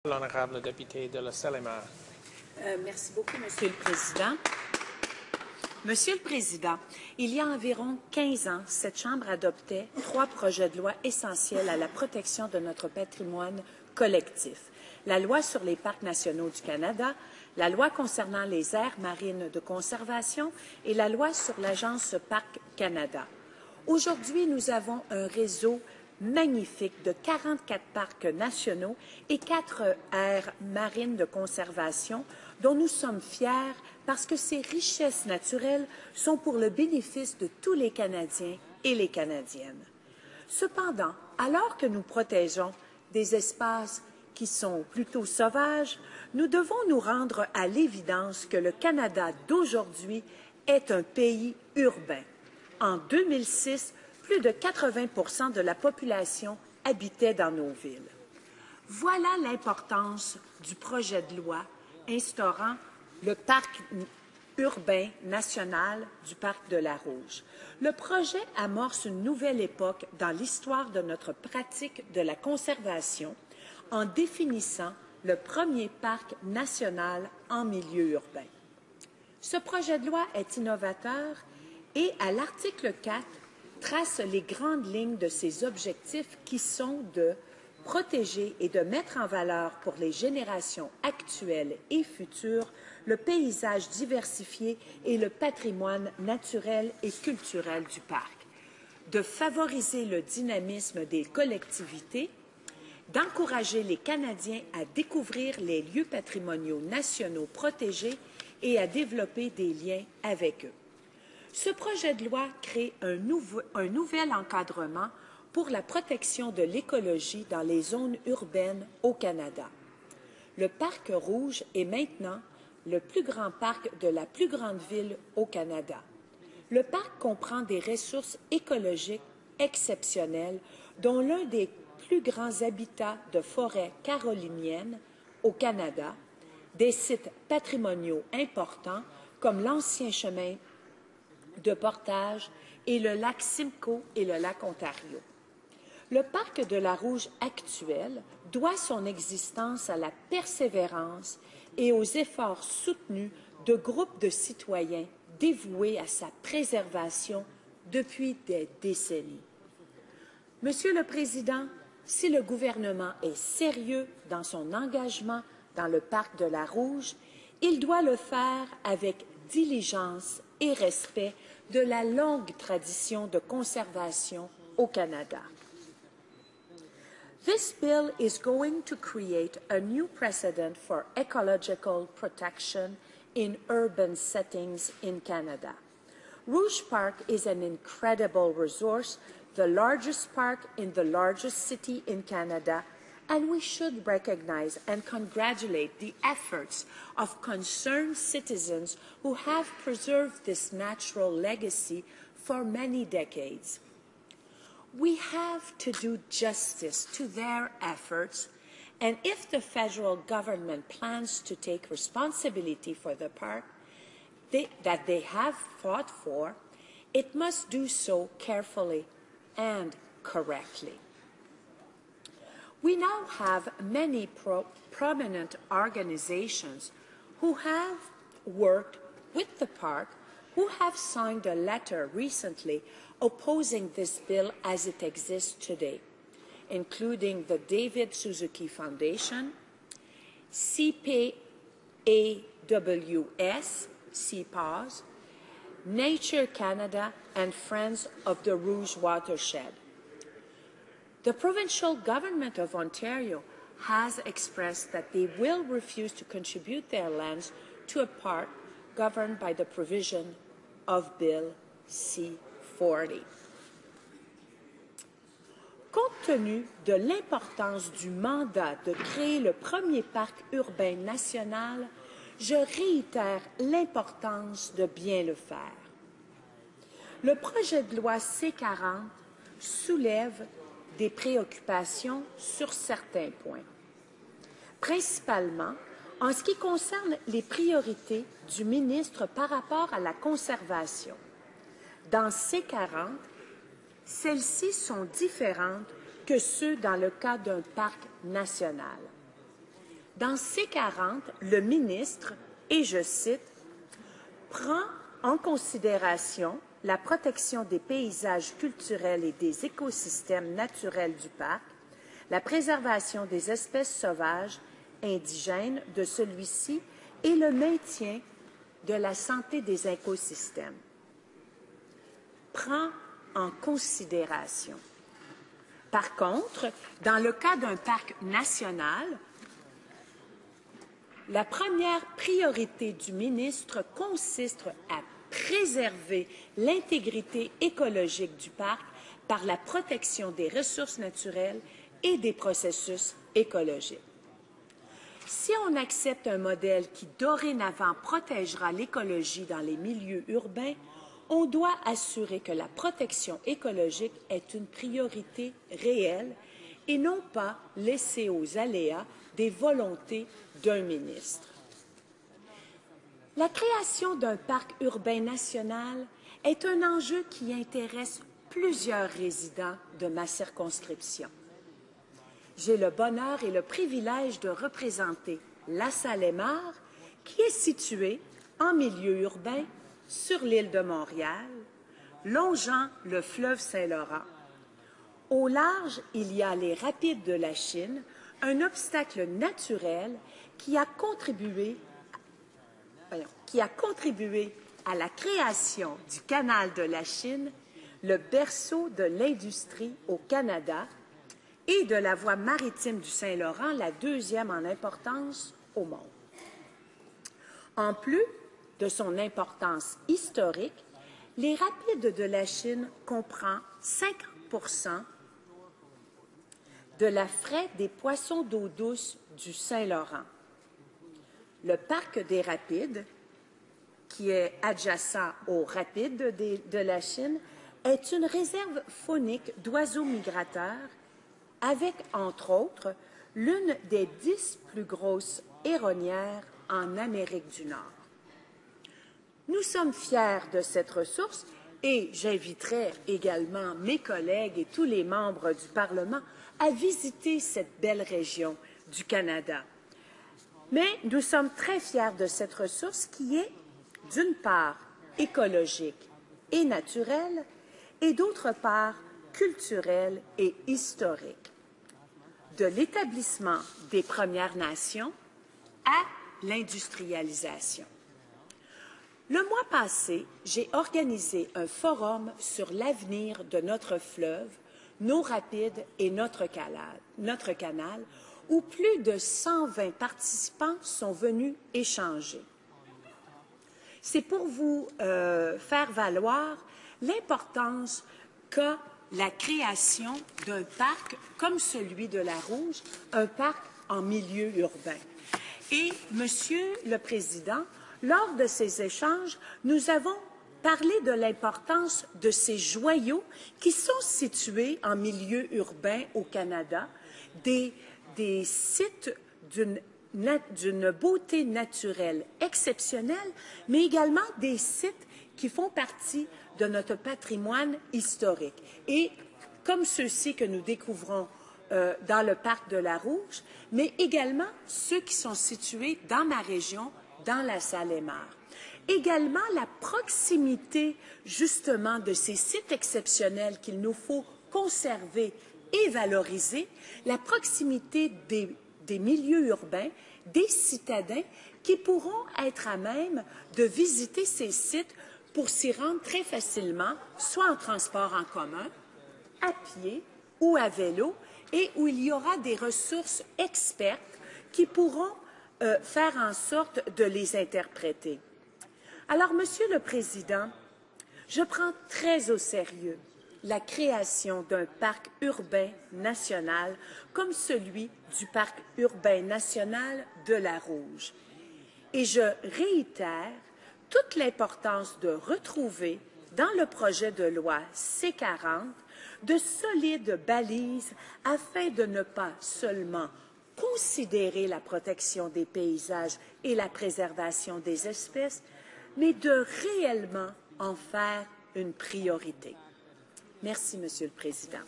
L'honorable député de la Salle-et-Mar. Merci beaucoup, Monsieur le Président. Monsieur le Président, il y a environ 15 ans, cette Chambre adoptait 3 projets de loi essentiels à la protection de notre patrimoine collectif. La loi sur les parcs nationaux du Canada, la loi concernant les aires marines de conservation et la loi sur l'Agence Parcs Canada. Aujourd'hui, nous avons un réseau magnifique de 44 parcs nationaux et 4 aires marines de conservation dont nous sommes fiers parce que ces richesses naturelles sont pour le bénéfice de tous les Canadiens et les Canadiennes. Cependant, alors que nous protégeons des espaces qui sont plutôt sauvages, nous devons nous rendre à l'évidence que le Canada d'aujourd'hui est un pays urbain. En 2006, plus de 80% de la population habitait dans nos villes. Voilà l'importance du projet de loi instaurant le parc urbain national du parc de la Rouge. Le projet amorce une nouvelle époque dans l'histoire de notre pratique de la conservation en définissant le premier parc national en milieu urbain. Ce projet de loi est innovateur et, à l'article 4, trace les grandes lignes de ses objectifs qui sont de protéger et de mettre en valeur pour les générations actuelles et futures le paysage diversifié et le patrimoine naturel et culturel du parc, de favoriser le dynamisme des collectivités, d'encourager les Canadiens à découvrir les lieux patrimoniaux nationaux protégés et à développer des liens avec eux. Ce projet de loi crée un nouvel encadrement pour la protection de l'écologie dans les zones urbaines au Canada. Le Parc Rouge est maintenant le plus grand parc de la plus grande ville au Canada. Le parc comprend des ressources écologiques exceptionnelles, dont l'un des plus grands habitats de forêt carolinienne au Canada, des sites patrimoniaux importants comme l'ancien chemin de portage et le lac Simcoe et le lac Ontario. Le parc de la Rouge actuel doit son existence à la persévérance et aux efforts soutenus de groupes de citoyens dévoués à sa préservation depuis des décennies. Monsieur le Président, si le gouvernement est sérieux dans son engagement dans le parc de la Rouge, il doit le faire avec diligence et respect de la longue tradition de conservation au Canada. This bill is going to create a new precedent for ecological protection in urban settings in Canada. Rouge Park is an incredible resource, the largest park in the largest city in Canada, and we should recognize and congratulate the efforts of concerned citizens who have preserved this natural legacy for many decades. We have to do justice to their efforts, and if the federal government plans to take responsibility for the park that they have fought for, it must do so carefully and correctly. We now have many prominent organizations who have worked with the park, who have signed a letter recently opposing this bill as it exists today, including the David Suzuki Foundation, CPAWS, CPAWS, Nature Canada, and Friends of the Rouge Watershed. The provincial government of Ontario has expressed that they will refuse to contribute their lands to a park governed by the provision of Bill C-40. Compte tenu de l'importance du mandat de créer le premier parc urbain national, je réitère l'importance de bien le faire. Le projet de loi C-40 soulève des préoccupations sur certains points, principalement en ce qui concerne les priorités du ministre par rapport à la conservation. Dans C-40, celles-ci sont différentes que ceux dans le cas d'un parc national. Dans C40, le ministre, et je cite, « prend en considération la protection des paysages culturels et des écosystèmes naturels du parc, la préservation des espèces sauvages indigènes de celui-ci et le maintien de la santé des écosystèmes. » Prend en considération. Par contre, dans le cas d'un parc national, la première priorité du ministre consiste à préserver l'intégrité écologique du parc par la protection des ressources naturelles et des processus écologiques. Si on accepte un modèle qui dorénavant protégera l'écologie dans les milieux urbains, on doit assurer que la protection écologique est une priorité réelle et non pas laissée aux aléas des volontés d'un ministre. La création d'un parc urbain national est un enjeu qui intéresse plusieurs résidents de ma circonscription. J'ai le bonheur et le privilège de représenter LaSalle-et-Marre, qui est située en milieu urbain sur l'île de Montréal, longeant le fleuve Saint-Laurent. Au large, il y a les rapides de la Chine, un obstacle naturel qui a contribué à la création du canal de la Chine, le berceau de l'industrie au Canada, et de la voie maritime du Saint-Laurent, la deuxième en importance au monde. En plus de son importance historique, les rapides de la Chine comprend 50% de la fraie des poissons d'eau douce du Saint-Laurent. Le parc des rapides, qui est adjacent aux rapides de la Chine, est une réserve faunique d'oiseaux migrateurs avec, entre autres, l'une des 10 plus grosses héronnières en Amérique du Nord. Nous sommes fiers de cette ressource et j'inviterai également mes collègues et tous les membres du Parlement à visiter cette belle région du Canada. Mais nous sommes très fiers de cette ressource qui est, d'une part, écologique et naturelle, et d'autre part, culturelle et historique. De l'établissement des Premières Nations à l'industrialisation. Le mois passé, j'ai organisé un forum sur l'avenir de notre fleuve, nos rapides et notre canal, où plus de 120 participants sont venus échanger. C'est pour vous faire valoir l'importance qu'a la création d'un parc comme celui de la Rouge, un parc en milieu urbain. Et, Monsieur le Président, lors de ces échanges, nous avons parlé de l'importance de ces joyaux qui sont situés en milieu urbain au Canada, des sites d'une beauté naturelle exceptionnelle, mais également des sites qui font partie de notre patrimoine historique. Et comme ceux-ci que nous découvrons dans le parc de la Rouge, mais également ceux qui sont situés dans ma région, dans LaSalle-et-Marre. Également la proximité justement de ces sites exceptionnels qu'il nous faut conserver et valoriser, la proximité des milieux urbains, des citadins qui pourront être à même de visiter ces sites pour s'y rendre très facilement, soit en transport en commun, à pied ou à vélo, et où il y aura des ressources expertes qui pourront faire en sorte de les interpréter. Alors, Monsieur le Président, je prends très au sérieux la création d'un parc urbain national comme celui du parc urbain national de la Rouge. Et je réitère toute l'importance de retrouver dans le projet de loi C40 de solides balises afin de ne pas seulement considérer la protection des paysages et la préservation des espèces, mais de réellement en faire une priorité. Merci, Monsieur le Président.